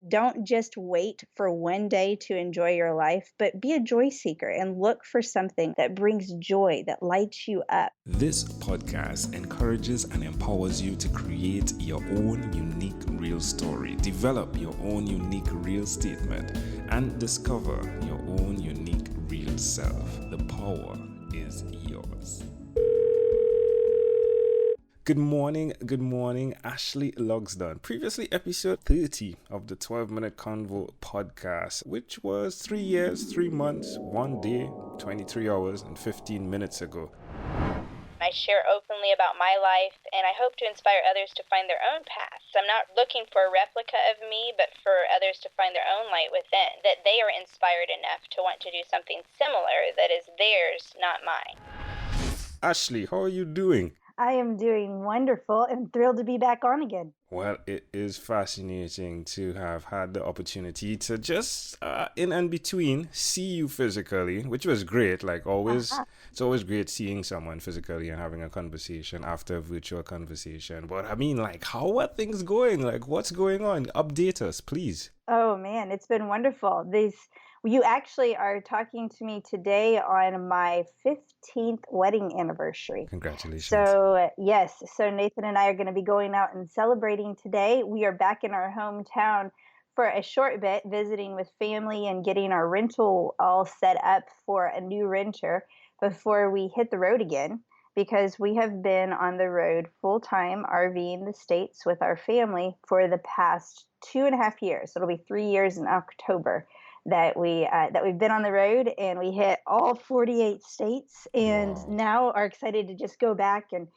Don't just wait for one day to enjoy your life, but be a joy seeker and look for something that brings joy, that lights you up. This podcast encourages and empowers you to create your own unique real story, develop your own unique real statement, and discover your own unique real self. The power is yours. Good morning, Ashley Logsdon. Previously, episode 30 of the 12-Minute Convo podcast, which was 3 years, 3 months, 1 day, 23 hours, and 15 minutes ago. I share openly about my life, and I hope to inspire others to find their own paths. I'm not looking for a replica of me, but for others to find their own light within, that they are inspired enough to want to do something similar that is theirs, not mine. Ashley, how are you doing? I am doing wonderful and thrilled to be back on again. Well, it is fascinating to have had the opportunity to just in and between see you physically, which was great. Like always, It's always great seeing someone physically and having a conversation after a virtual conversation. But I mean, like, how are things going? Like, what's going on? Update us, please. Oh man, it's been wonderful. You actually are talking to me today on my 15th wedding anniversary. Congratulations. So yes, so Nathan and I are going to be going out and celebrating today. We are back in our hometown for a short bit, visiting with family and getting our rental all set up for a new renter before we hit the road again, because we have been on the road full time RVing the States with our family for the past 2.5 years. It'll be 3 years in October that we've been on the road, and we hit all 48 states, and Wow. now are excited to just go back and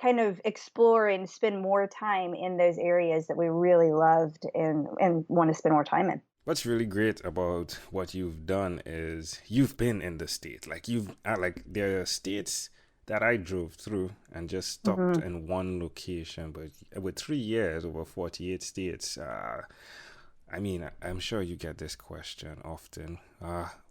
kind of explore and spend more time in those areas that we really loved and want to spend more time in. What's really great about what you've done is you've been in the state. Like there are states that I drove through and just stopped in one location, but with 3 years over 48 states, I mean, I'm sure you get this question often.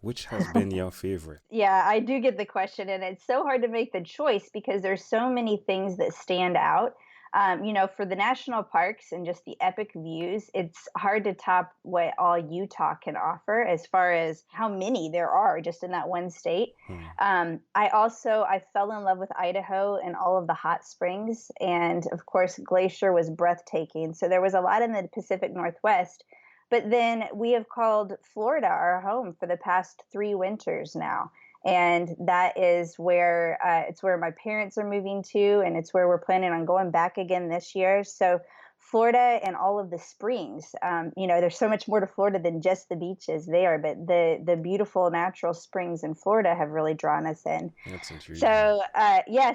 Which has been your favorite? Yeah, I do get the question, and it's so hard to make the choice because there's so many things that stand out. For the national parks and just the epic views, it's hard to top what all Utah can offer as far as how many there are just in that one state. I fell in love with Idaho and all of the hot springs, and of course, Glacier was breathtaking. So there was a lot in the Pacific Northwest. But then we have called Florida our home for the past 3 winters now. And that is where it's where my parents are moving to, and it's where we're planning on going back again this year. So Florida and all of the springs, there's so much more to Florida than just the beaches there, but the beautiful natural springs in Florida have really drawn us in. That's intriguing. So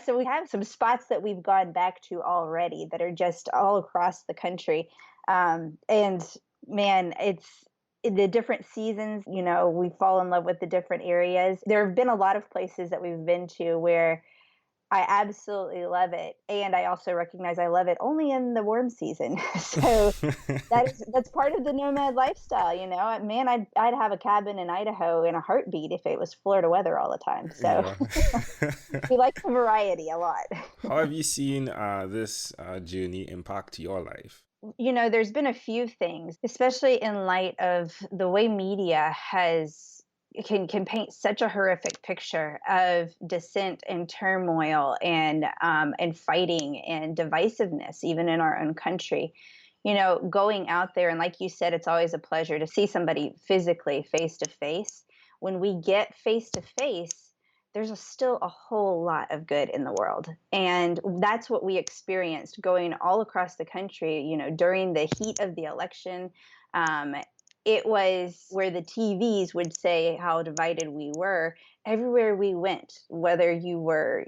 so we have some spots that we've gone back to already that are just all across the country. And man, it's the different seasons, we fall in love with the different areas. There have been a lot of places that we've been to where I absolutely love it. And I also recognize I love it only in the warm season. So that's part of the nomad lifestyle, Man, I'd have a cabin in Idaho in a heartbeat if it was Florida weather all the time. So we like the variety a lot. How have you seen this journey impact your life? There's been a few things, especially in light of the way media can paint such a horrific picture of dissent and turmoil and fighting and divisiveness, even in our own country. Going out there, and like you said, it's always a pleasure to see somebody physically face to face. When we get face to face, there's still a whole lot of good in the world. And that's what we experienced going all across the country, during the heat of the election. It was where the TVs would say how divided we were. Everywhere we went, whether you were,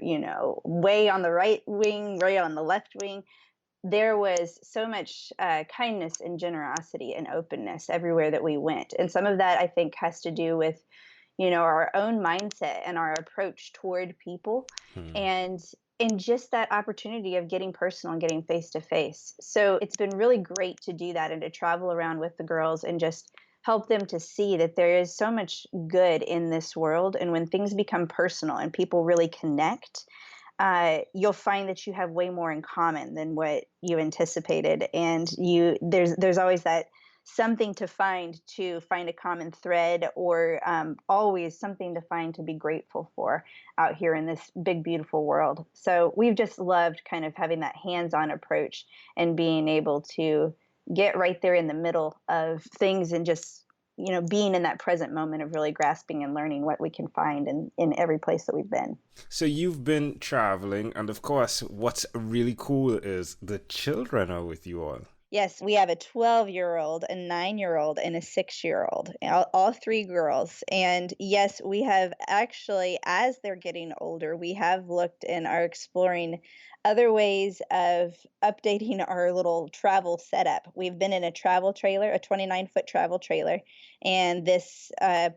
way on the right wing, way on the left wing, there was so much kindness and generosity and openness everywhere that we went. And some of that, I think, has to do with our own mindset and our approach toward people, and just that opportunity of getting personal and getting face to face. So it's been really great to do that and to travel around with the girls and just help them to see that there is so much good in this world. And when things become personal and people really connect, you'll find that you have way more in common than what you anticipated. And there's always that something to find a common thread, or always something to be grateful for out here in this big, beautiful world. So we've just loved kind of having that hands-on approach and being able to get right there in the middle of things and just being in that present moment of really grasping and learning what we can find in every place that we've been. So you've been traveling, and of course, what's really cool is the children are with you all. Yes, we have a 12-year-old, a 9-year-old, and a 6-year-old, all three girls. And yes, we have actually, as they're getting older, we have looked and are exploring other ways of updating our little travel setup. We've been in a travel trailer, a 29-foot travel trailer, and this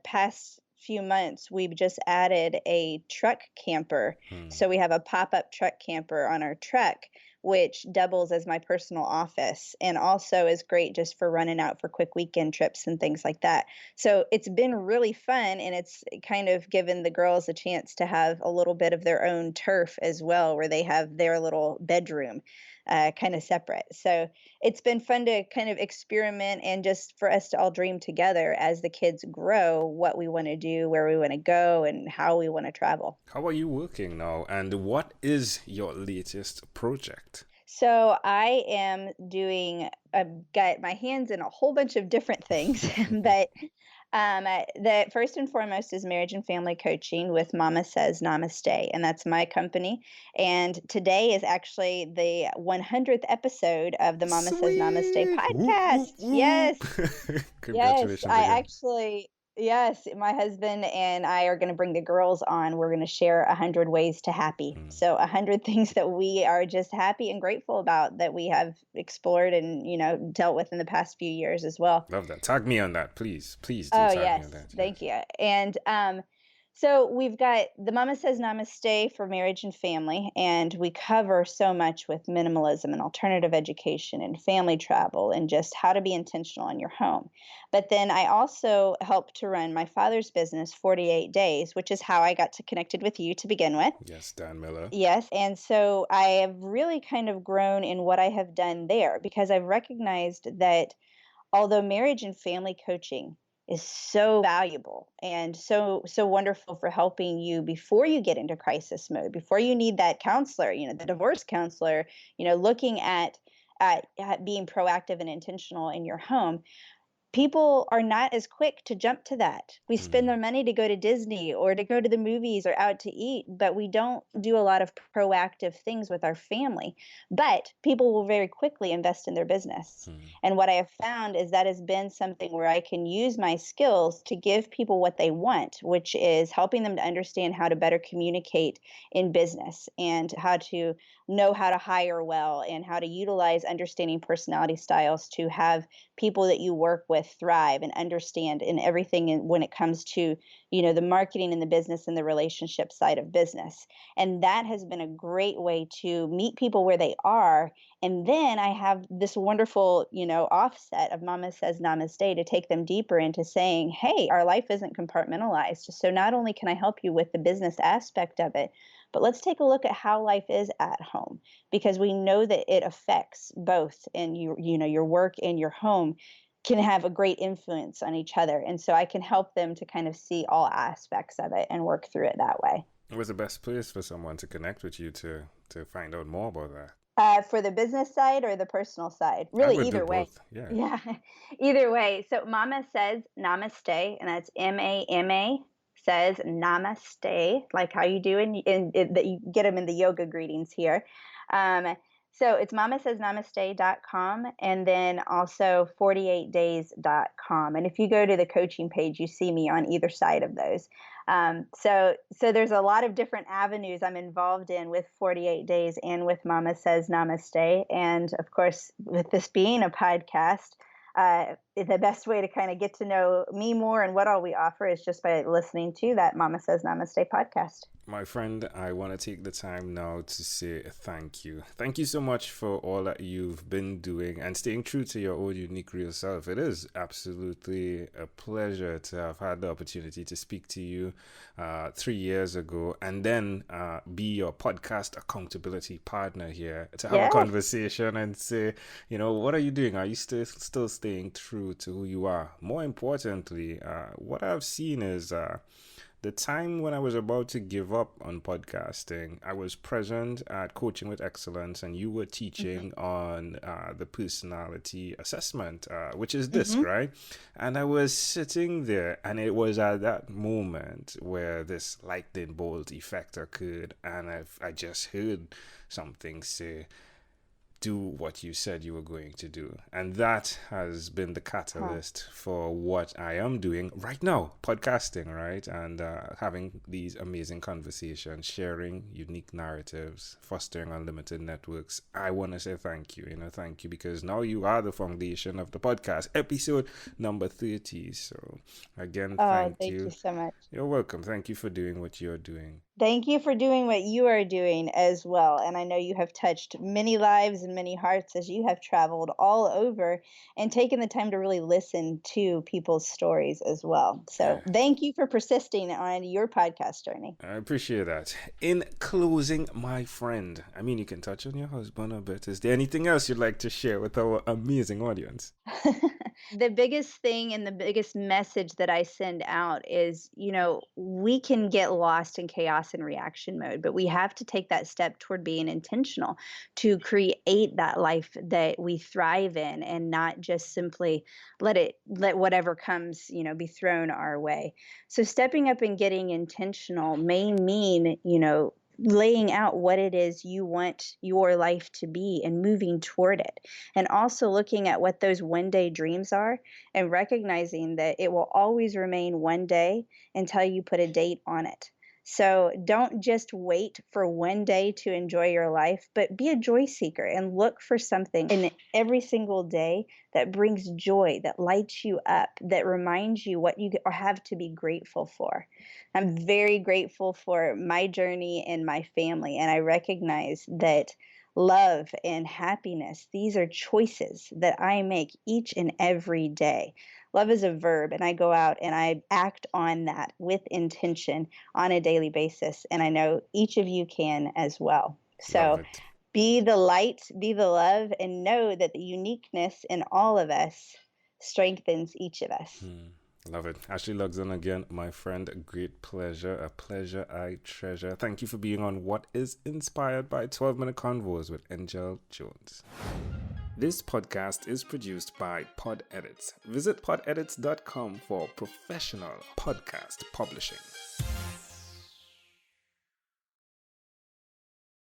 past few months, we've just added a truck camper. So we have a pop-up truck camper on our truck, which doubles as my personal office and also is great just for running out for quick weekend trips and things like that. So it's been really fun, and it's kind of given the girls a chance to have a little bit of their own turf as well, where they have their little bedroom kind of separate. So it's been fun to kind of experiment and just for us to all dream together as the kids grow what we want to do, where we want to go, and how we want to travel. How are you working now, and what is your latest project? So I am I've got my hands in a whole bunch of different things, but the first and foremost is marriage and family coaching with Mama Says Namaste, and that's my company. And today is actually the 100th episode of the Mama Says Namaste podcast. Whoop, whoop. Yes, Congratulations again. Yes, my husband and I are going to bring the girls on. We're going to share 100 ways to happy. So 100 things that we are just happy and grateful about that we have explored and, dealt with in the past few years as well. Love that. Tag me on that, please. Please do Oh, tag yes. me on that. Thank you. And so we've got the Mama Says Namaste for marriage and family, and we cover so much with minimalism and alternative education and family travel and just how to be intentional in your home. But then I also help to run my father's business, 48 Days, which is how I got connected with you to begin with. Yes, Dan Miller. Yes. And so I have really kind of grown in what I have done there because I've recognized that although marriage and family coaching is so valuable and so wonderful for helping you before you get into crisis mode, before you need that counselor, the divorce counselor, looking at being proactive and intentional in your home. People are not as quick to jump to that. We spend their money to go to Disney or to go to the movies or out to eat, but we don't do a lot of proactive things with our family. But people will very quickly invest in their business. And what I have found is that has been something where I can use my skills to give people what they want, which is helping them to understand how to better communicate in business and how to know how to hire well and how to utilize understanding personality styles to have people that you work with thrive and understand in everything when it comes to the marketing and the business and the relationship side of business. And that has been a great way to meet people where they are. And then I have this wonderful offset of Mama Says Namaste to take them deeper into saying, hey, our life isn't compartmentalized, so not only can I help you with the business aspect of it, but let's take a look at how life is at home, because we know that it affects both, and your work and your home can have a great influence on each other. And so I can help them to kind of see all aspects of it and work through it that way. What's the best place for someone to connect with you to find out more about that? For the business side or the personal side? Really, either way. Both. Yeah, either way. So Mama Says Namaste, and that's MAMA says namaste, like how you do that you get them in the yoga greetings here. So it's mamasaysnamaste.com and then also 48days.com. And if you go to the coaching page, you see me on either side of those. So there's a lot of different avenues I'm involved in with 48 Days and with Mama Says Namaste. And of course, with this being a podcast, the best way to kind of get to know me more and what all we offer is just by listening to that Mama Says Namaste podcast. My friend, I want to take the time now to say thank you. Thank you so much for all that you've been doing and staying true to your own unique real self. It is absolutely a pleasure to have had the opportunity to speak to you 3 years ago and then be your podcast accountability partner here to have a conversation and say, what are you doing? Are you still staying true true to who you are. More importantly, what I've seen is the time when I was about to give up on podcasting, I was present at Coaching with Excellence, and you were teaching on the personality assessment, which is DISC, right? And I was sitting there, and it was at that moment where this lightning bolt effect occurred, and I just heard something say, do what you said you were going to do. And that has been the catalyst for what I am doing right now, podcasting, right? And having these amazing conversations, sharing unique narratives, fostering unlimited networks. I want to say thank you, thank you, because now you are the foundation of the podcast, episode number 30. So again, thank you. Thank you so much. You're welcome. Thank you for doing what you're doing. Thank you for doing what you are doing as well. And I know you have touched many lives and many hearts as you have traveled all over and taken the time to really listen to people's stories as well. So thank you for persisting on your podcast journey. I appreciate that. In closing, my friend, you can touch on your husband a bit. Is there anything else you'd like to share with our amazing audience? The biggest thing and the biggest message that I send out is, we can get lost in chaos and reaction mode, but we have to take that step toward being intentional to create that life that we thrive in, and not just simply let whatever comes, be thrown our way. So stepping up and getting intentional may mean, laying out what it is you want your life to be and moving toward it. And also looking at what those one day dreams are and recognizing that it will always remain one day until you put a date on it. So don't just wait for one day to enjoy your life, but be a joy seeker and look for something in every single day that brings joy, that lights you up, that reminds you what you have to be grateful for. I'm very grateful for my journey and my family, and I recognize that love and happiness, these are choices that I make each and every day. Love is a verb, and I go out and I act on that with intention on a daily basis, and I know each of you can as well. So be the light, be the love, and know that the uniqueness in all of us strengthens each of us. Love it. Ashley Logsdon again, my friend. A great pleasure. A pleasure I treasure. Thank you for being on What is Inspired by 12-Minute Convos with Angel Jones. This podcast is produced by Pod Edits. Visit podedits.com for professional podcast publishing.